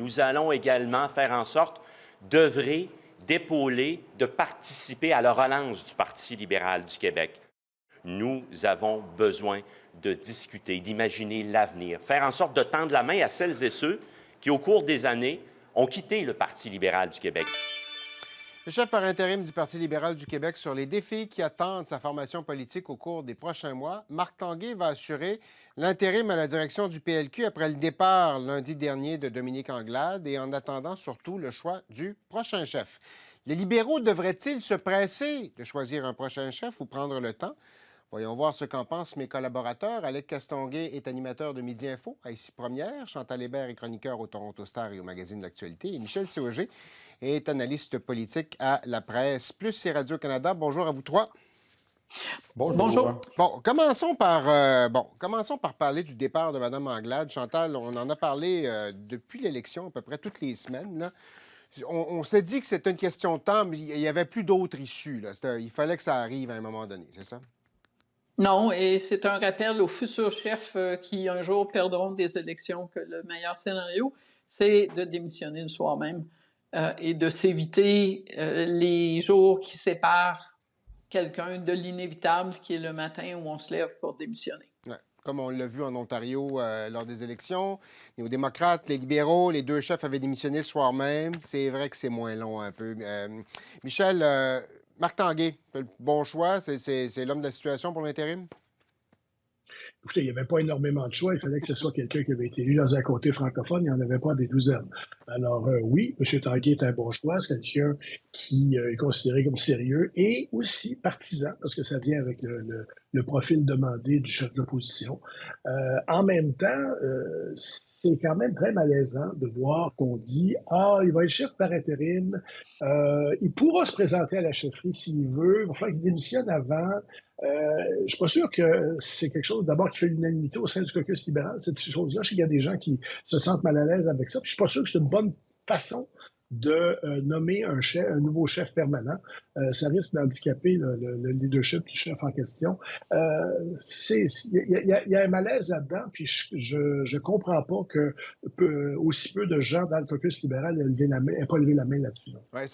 nous allons également faire en sorte d'œuvrer, d'épauler, de participer à la relance du Parti libéral du Québec. Nous avons besoin de discuter, d'imaginer l'avenir, faire en sorte de tendre la main à celles et ceux qui, au cours des années, ont quitté le Parti libéral du Québec. Le chef par intérim du Parti libéral du Québec sur les défis qui attendent sa formation politique au cours des prochains mois, Marc Tanguay va assurer l'intérim à la direction du PLQ après le départ lundi dernier de Dominique Anglade et en attendant surtout le choix du prochain chef. Les libéraux devraient-ils se presser de choisir un prochain chef ou prendre le temps? Voyons voir ce qu'en pensent mes collaborateurs. Alec Castonguay est animateur de Midi Info à Ici Première. Chantal Hébert est chroniqueur au Toronto Star et au magazine de l'Actualité. Et Michel Séauger est analyste politique à La Presse Plus et Radio-Canada. Bonjour à vous trois. Bonjour. Bon, commençons par parler du départ de Mme Anglade. Chantal, on en a parlé depuis l'élection, à peu près toutes les semaines, là. On s'est dit que c'était une question de temps, mais il n'y avait plus d'autres issues, là. Il fallait que ça arrive à un moment donné, c'est ça? Non, et c'est un rappel aux futurs chefs qui un jour perdront des élections que le meilleur scénario, c'est de démissionner le soir même et de s'éviter les jours qui séparent quelqu'un de l'inévitable qui est le matin où on se lève pour démissionner. Ouais. Comme on l'a vu en Ontario lors des élections, les démocrates, les libéraux, les deux chefs avaient démissionné le soir même. C'est vrai que c'est moins long un peu. Michel, Marc Tanguay, le bon choix, c'est l'homme de la situation pour l'intérim? Écoutez, il n'y avait pas énormément de choix. Il fallait que ce soit quelqu'un qui avait été élu dans un comté francophone. Il n'y en avait pas des douzaines. Alors, oui, M. Tanguay est un bon choix. C'est quelqu'un qui est considéré comme sérieux et aussi partisan, parce que ça vient avec le profil demandé du chef de l'opposition. En même temps, c'est quand même très malaisant de voir qu'on dit « Ah, il va être chef par intérim. Il pourra se présenter à la chefferie s'il veut. Il va falloir qu'il démissionne avant. » Je ne suis pas sûr que c'est quelque chose d'abord qui fait l'unanimité au sein du caucus libéral, cette chose-là. Je sais qu'il y a des gens qui se sentent mal à l'aise avec ça. Puis je ne suis pas sûr que c'est une bonne façon de nommer un nouveau chef permanent. Ça risque d'handicaper le leadership du chef en question. Il y a un malaise là-dedans, puis je ne comprends pas que aussi peu de gens dans le caucus libéral n'aient pas levé la main là-dessus. Ouais,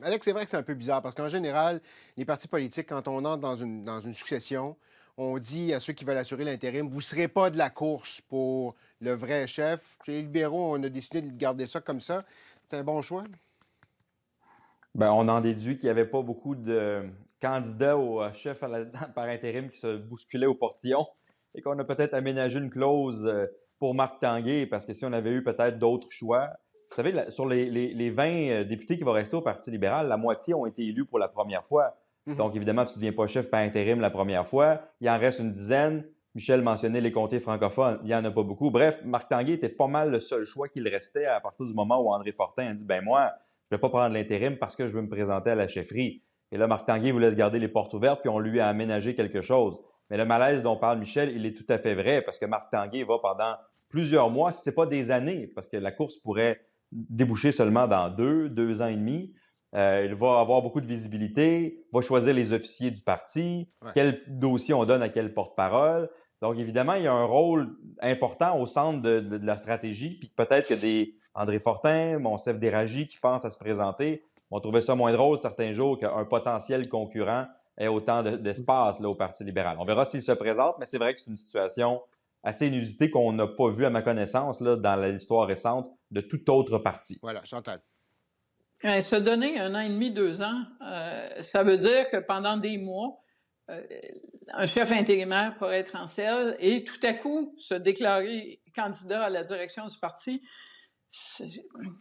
Alex, c'est vrai que c'est un peu bizarre, parce qu'en général, les partis politiques, quand on entre dans une succession, on dit à ceux qui veulent assurer l'intérim, vous ne serez pas de la course pour le vrai chef. Chez les libéraux, on a décidé de garder ça comme ça. C'est un bon choix? Bien, on en déduit qu'il n'y avait pas beaucoup de candidats au chef par intérim qui se bousculaient au portillon et qu'on a peut-être aménagé une clause pour Marc Tanguay, parce que si on avait eu peut-être d'autres choix, vous savez, sur les 20 députés qui vont rester au Parti libéral, la moitié ont été élus pour la première fois. Donc, évidemment, tu ne deviens pas chef par intérim la première fois. Il en reste une dizaine. Michel mentionnait les comtés francophones. Il n'y en a pas beaucoup. Bref, Marc Tanguay était pas mal le seul choix qu'il restait à partir du moment où André Fortin a dit « Ben moi, je ne vais pas prendre l'intérim parce que je veux me présenter à la chefferie. » Et là, Marc Tanguay voulait se garder les portes ouvertes, puis on lui a aménagé quelque chose. Mais le malaise dont parle Michel, il est tout à fait vrai, parce que Marc Tanguay va pendant plusieurs mois, si ce n'est pas des années, parce que la course pourrait déboucher seulement dans 2 ans et demi. Il va avoir beaucoup de visibilité, va choisir les officiers du parti, quel dossier on donne à quel porte-parole. Donc, évidemment, il y a un rôle important au centre de la stratégie, puis peut-être que des André Fortin, Monsef Déragi qui pensent à se présenter vont trouver ça moins drôle certains jours qu'un potentiel concurrent ait autant d'espace là, au Parti libéral. On verra s'il se présente, mais c'est vrai que c'est une situation assez inusitée qu'on n'a pas vue, à ma connaissance, là, dans l'histoire récente de tout autre parti. Voilà, Chantal. Se donner 1 an et demi, 2 ans, ça veut dire que pendant des mois, un chef intérimaire pourrait être en selle et tout à coup se candidat à la direction du parti. Je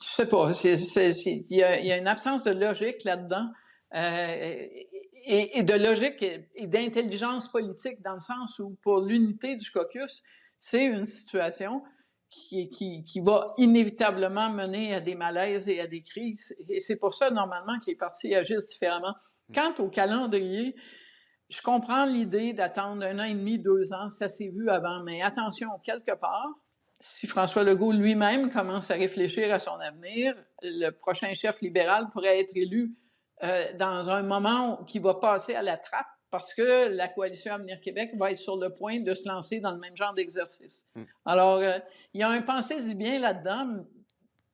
sais pas, il y a une absence de logique là-dedans et de logique et d'intelligence politique dans le sens où pour l'unité du caucus, c'est une situation qui va inévitablement mener à des malaises et à des crises. Et c'est pour ça, normalement, que les partis agissent différemment. Quant au calendrier, je comprends l'idée d'attendre 1 an et demi, 2 ans, ça s'est vu avant, mais attention, quelque part, si François Legault lui-même commence à réfléchir à son avenir, le prochain chef libéral pourrait être élu dans un moment qui va passer à la trappe parce que la Coalition Avenir Québec va être sur le point de se lancer dans le même genre d'exercice. Alors, il y a un pensez-y bien là-dedans,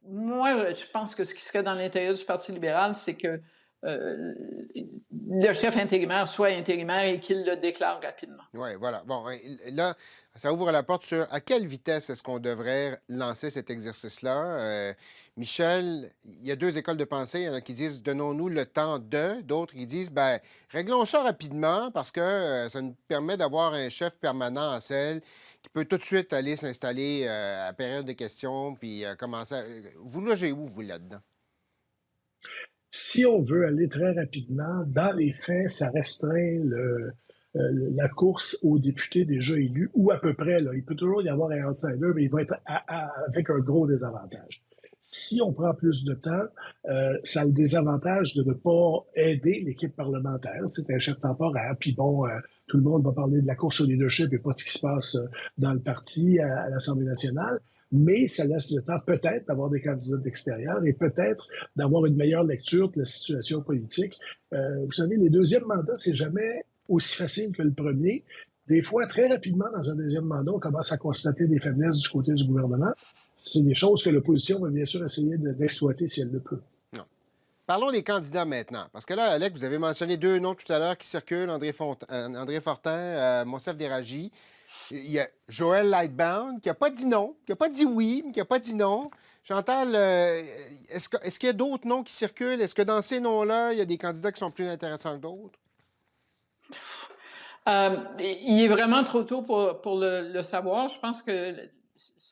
Moi, je pense que ce qui serait dans l'intérêt du Parti libéral, c'est que le chef intérimaire soit intérimaire et qu'il le déclare rapidement. Oui, voilà. Bon, là, ça ouvre la porte sur à quelle vitesse est-ce qu'on devrait lancer cet exercice-là. Michel, il y a deux écoles de pensée. Il y en a qui disent donnons-nous le temps de. D'autres qui disent ben réglons ça rapidement parce que ça nous permet d'avoir un chef permanent en selle qui peut tout de suite aller s'installer à la période de questions puis commencer à... Vous logez où, vous, là-dedans? Si on veut aller très rapidement, dans les faits, ça restreint la course aux députés déjà élus, ou à peu près. Là. Il peut toujours y avoir un outsider, mais il va être avec un gros désavantage. Si on prend plus de temps, ça a le désavantage de ne pas aider l'équipe parlementaire. C'est un chef temporaire, puis bon, tout le monde va parler de la course au leadership et pas de ce qui se passe dans le parti à l'Assemblée nationale. Mais ça laisse le temps peut-être d'avoir des candidats d'extérieur et peut-être d'avoir une meilleure lecture de la situation politique. Vous savez, les deuxièmes mandats, c'est jamais aussi facile que le premier. Des fois, très rapidement, dans un deuxième mandat, on commence à constater des faiblesses du côté du gouvernement. C'est des choses que l'opposition va bien sûr essayer d'exploiter si elle le peut. Non. Parlons des candidats maintenant. Parce que là, Alec, vous avez mentionné deux noms tout à l'heure qui circulent, André Fortin, Monsef Déragi. Il y a Joël Lightbound qui n'a pas dit non, qui n'a pas dit oui, mais qui n'a pas dit non. Chantal, est-ce qu'il y a d'autres noms qui circulent? Est-ce que dans ces noms-là, il y a des candidats qui sont plus intéressants que d'autres? Il est vraiment trop tôt pour le savoir. Je pense que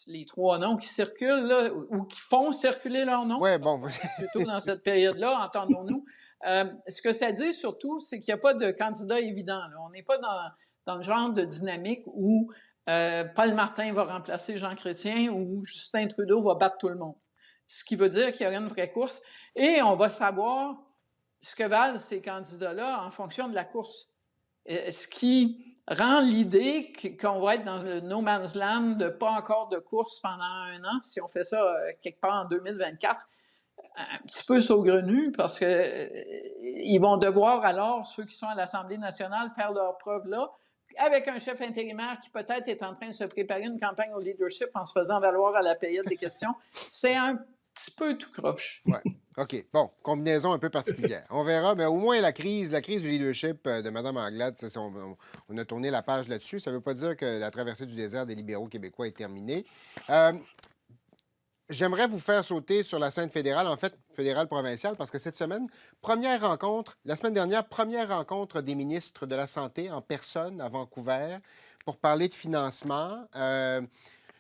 les trois noms qui circulent, là, ou qui font circuler leurs noms, ouais, bon. plutôt dans cette période-là, entendons-nous. Ce que ça dit surtout, c'est qu'il n'y a pas de candidat évident. Là. On n'est pas dans le genre de dynamique où Paul Martin va remplacer Jean Chrétien ou Justin Trudeau va battre tout le monde. Ce qui veut dire qu'il y aura une vraie course. Et on va savoir ce que valent ces candidats-là en fonction de la course. Ce qui rend l'idée qu'on va être dans le no man's land de pas encore de course pendant un an, si on fait ça quelque part en 2024, un petit peu saugrenu parce que ils vont devoir alors, ceux qui sont à l'Assemblée nationale, faire leur preuve là, avec un chef intérimaire qui peut-être est en train de se préparer une campagne au leadership en se faisant valoir à la période des questions. C'est un petit peu tout croche. Ouais. OK. Bon, combinaison un peu particulière. On verra, mais au moins la crise du leadership de Mme Anglade, on a tourné la page là-dessus. Ça ne veut pas dire que la traversée du désert des libéraux québécois est terminée. J'aimerais vous faire sauter sur la scène fédérale, en fait, fédérale-provinciale, parce que cette semaine, la semaine dernière, première rencontre des ministres de la Santé en personne à Vancouver pour parler de financement.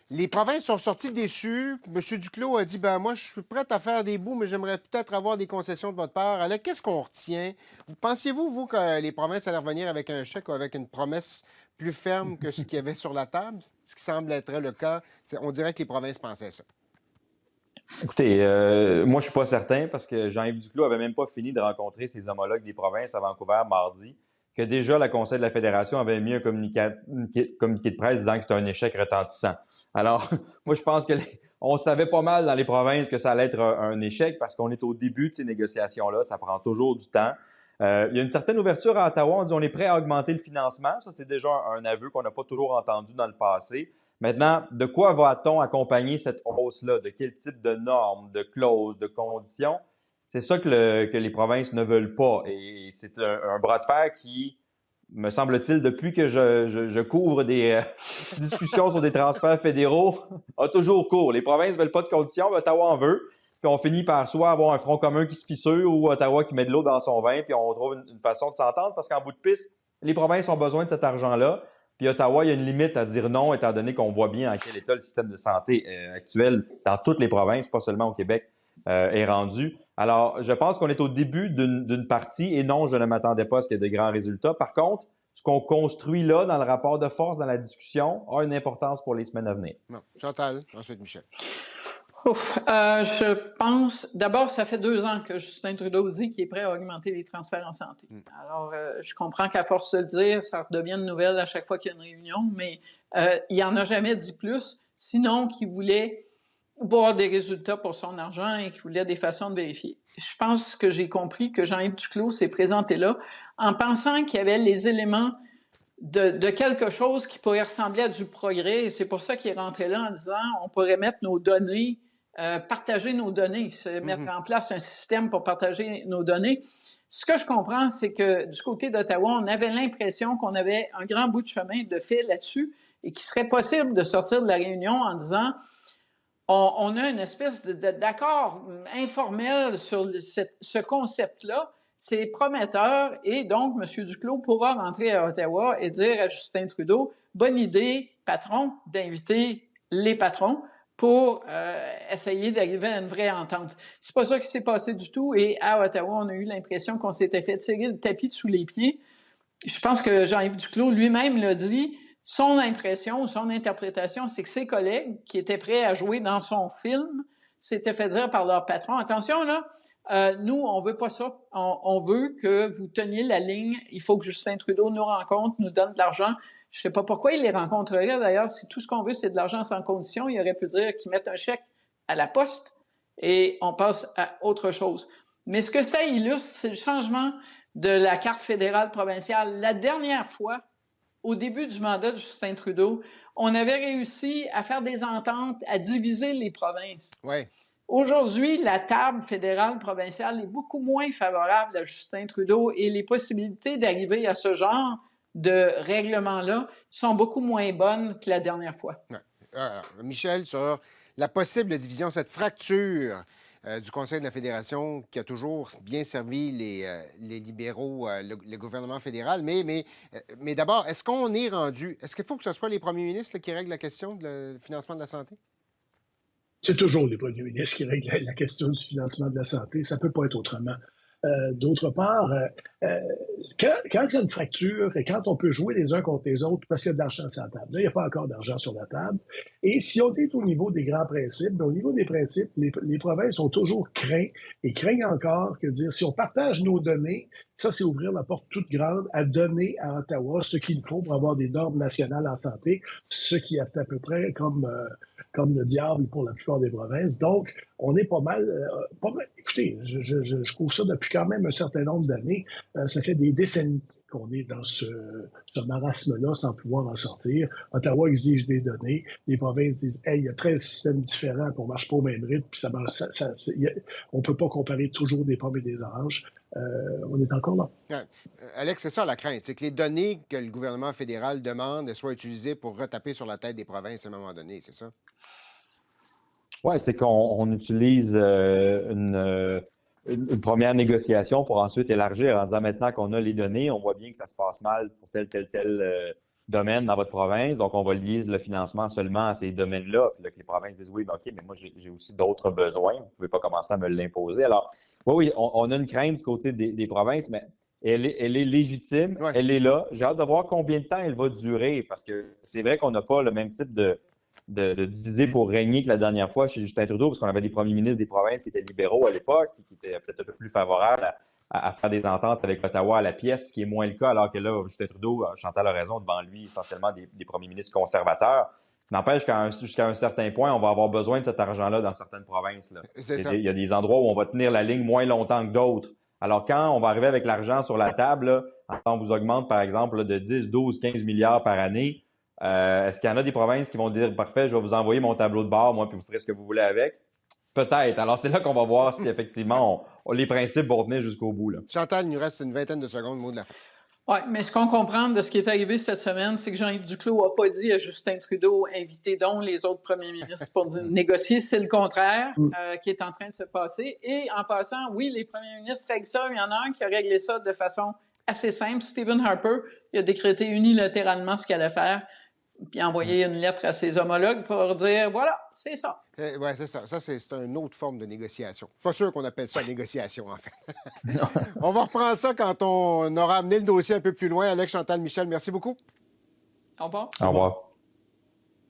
Les provinces sont sorties déçues. M. Duclos a dit, ben moi, je suis prête à faire des bouts, mais j'aimerais peut-être avoir des concessions de votre part. Alors, qu'est-ce qu'on retient? Pensiez-vous, vous, que les provinces allaient revenir avec un chèque ou avec une promesse plus ferme que ce qu'il y avait sur la table? Ce qui semble être le cas, on dirait que les provinces pensaient ça. Écoutez, moi, je suis pas certain parce que Jean-Yves Duclos avait même pas fini de rencontrer ses homologues des provinces à Vancouver mardi, que déjà le Conseil de la Fédération avait mis un communiqué de presse disant que c'était un échec retentissant. Alors, moi, je pense on savait pas mal dans les provinces que ça allait être un échec parce qu'on est au début de ces négociations-là. Ça prend toujours du temps. Il y a une certaine ouverture à Ottawa. On dit on est prêt à augmenter le financement. Ça, c'est déjà un aveu qu'on n'a pas toujours entendu dans le passé. Maintenant, de quoi va-t-on accompagner cette hausse-là? De quel type de normes, de clauses, de conditions? C'est ça que les provinces ne veulent pas. Et c'est un bras de fer qui, me semble-t-il, depuis que je couvre des discussions sur des transferts fédéraux, a toujours cours. Les provinces ne veulent pas de conditions, mais Ottawa en veut. Puis on finit par soit avoir un front commun qui se fissure ou Ottawa qui met de l'eau dans son vin, puis on trouve une façon de s'entendre parce qu'en bout de piste, les provinces ont besoin de cet argent-là. Puis Ottawa, il y a une limite à dire non, étant donné qu'on voit bien dans quel état le système de santé actuel dans toutes les provinces, pas seulement au Québec, est rendu. Alors, je pense qu'on est au début d'une partie et non, je ne m'attendais pas à ce qu'il y ait de grands résultats. Par contre, ce qu'on construit là dans le rapport de force, dans la discussion, a une importance pour les semaines à venir. Bon. Chantal, ensuite Michel. Je pense, d'abord, ça fait 2 ans que Justin Trudeau dit qu'il est prêt à augmenter les transferts en santé. Alors, je comprends qu'à force de le dire, ça redevient une nouvelle à chaque fois qu'il y a une réunion, mais il n'en a jamais dit plus, sinon qu'il voulait voir des résultats pour son argent et qu'il voulait des façons de vérifier. Je pense que j'ai compris que Jean-Yves Duclos s'est présenté là en pensant qu'il y avait les éléments de quelque chose qui pourrait ressembler à du progrès, et c'est pour ça qu'il est rentré là en disant on pourrait mettre nos données partager nos données, mettre en place un système pour partager nos données. Ce que je comprends, c'est que du côté d'Ottawa, on avait l'impression qu'on avait un grand bout de chemin de fait là-dessus et qu'il serait possible de sortir de la réunion en disant on a une espèce d'accord informel sur ce concept-là. C'est prometteur et donc M. Duclos pourra rentrer à Ottawa et dire à Justin Trudeau, bonne idée, patron, d'inviter les patrons pour essayer d'arriver à une vraie entente. C'est pas ça qui s'est passé du tout et à Ottawa, on a eu l'impression qu'on s'était fait tirer le tapis sous les pieds. Je pense que Jean-Yves Duclos lui-même l'a dit, son impression, son interprétation, c'est que ses collègues qui étaient prêts à jouer dans son film s'étaient fait dire par leur patron, attention là, nous, on veut pas ça. On veut que vous teniez la ligne. Il faut que Justin Trudeau nous rencontre, nous donne de l'argent. Je sais pas pourquoi il les rencontrerait. D'ailleurs, si tout ce qu'on veut, c'est de l'argent sans condition, il aurait pu dire qu'ils mettent un chèque à la poste et on passe à autre chose. Mais ce que ça illustre, c'est le changement de la carte fédérale provinciale. La dernière fois, au début du mandat de Justin Trudeau, on avait réussi à faire des ententes, à diviser les provinces. Ouais. Aujourd'hui, la table fédérale provinciale est beaucoup moins favorable à Justin Trudeau et les possibilités d'arriver à ce genre de règlement-là sont beaucoup moins bonnes que la dernière fois. Ouais. Michel, sur la possible division, cette fracture du Conseil de la Fédération qui a toujours bien servi les libéraux, le gouvernement fédéral. Mais d'abord, est-ce qu'on est rendu... Est-ce qu'il faut que ce soit les premiers ministres là, qui règlent la question du financement de la santé? C'est toujours les premiers ministres qui règlent la question du financement de la santé. Ça ne peut pas être autrement. D'autre part, quand il y a une fracture et quand on peut jouer les uns contre les autres parce qu'il y a de l'argent sur la table, là, il n'y a pas encore d'argent sur la table. Et si on est au niveau des grands principes, bien, au niveau des principes, les provinces ont toujours craint et craignent encore que dire si on partage nos données, ça, c'est ouvrir la porte toute grande à donner à Ottawa ce qu'il faut pour avoir des normes nationales en santé, ce qui est à peu près comme le diable pour la plupart des provinces. Donc, on est pas mal écoutez, je couvre ça depuis quand même un certain nombre d'années. Ça fait des décennies qu'on est dans ce marasme-là sans pouvoir en sortir. Ottawa exige des données. Les provinces disent « Hey, il y a 13 systèmes différents, puis on ne marche pas au même rythme, puis on ne peut pas comparer toujours des pommes et des oranges. » On est encore là. Alex, c'est ça la crainte, c'est que les données que le gouvernement fédéral demande soient utilisées pour retaper sur la tête des provinces à un moment donné, c'est ça? Oui, c'est qu'on utilise une première négociation pour ensuite élargir en disant maintenant qu'on a les données, on voit bien que ça se passe mal pour tel domaine dans votre province, donc on va lier le financement seulement à ces domaines-là. Puis là, que les provinces disent oui, ben, OK, mais moi j'ai aussi d'autres besoins, vous ne pouvez pas commencer à me l'imposer. Alors, oui, on a une crainte du côté des provinces, mais elle est légitime, Ouais. Elle est là. J'ai hâte de voir combien de temps elle va durer, parce que c'est vrai qu'on n'a pas le même type de diviser pour régner que la dernière fois chez Justin Trudeau, parce qu'on avait des premiers ministres des provinces qui étaient libéraux à l'époque, qui étaient peut-être un peu plus favorables à faire des ententes avec Ottawa à la pièce, ce qui est moins le cas, alors que là, Justin Trudeau, Chantal a raison, devant lui, essentiellement des premiers ministres conservateurs. N'empêche jusqu'à un certain point, on va avoir besoin de cet argent-là dans certaines provinces. Là. Il y a des endroits où on va tenir la ligne moins longtemps que d'autres. Alors, quand on va arriver avec l'argent sur la table, là, on vous augmente, par exemple, là, de 10, 12, 15 milliards par année, est-ce qu'il y en a des provinces qui vont dire « Parfait, je vais vous envoyer mon tableau de bord, moi, puis vous ferez ce que vous voulez avec? » Peut-être. Alors, c'est là qu'on va voir si, effectivement, les principes vont tenir jusqu'au bout. Là. Chantal, il nous reste une vingtaine de secondes, mot de la fin. Oui, mais ce qu'on comprend de ce qui est arrivé cette semaine, c'est que Jean-Yves Duclos n'a pas dit à Justin Trudeau « Invitez donc les autres premiers ministres pour négocier ». C'est le contraire qui est en train de se passer. Et en passant, oui, les premiers ministres règlent ça. Il y en a un qui a réglé ça de façon assez simple. Stephen Harper, il a décrété unilatéralement ce qu'il allait faire, puis envoyer une lettre à ses homologues pour dire « Voilà, c'est ça ». Oui, c'est ça. Ça, c'est une autre forme de négociation. Pas sûr qu'on appelle ça négociation, en fait. On va reprendre ça quand on aura amené le dossier un peu plus loin. Alex, Chantal, Michel, merci beaucoup. Au revoir. Au revoir.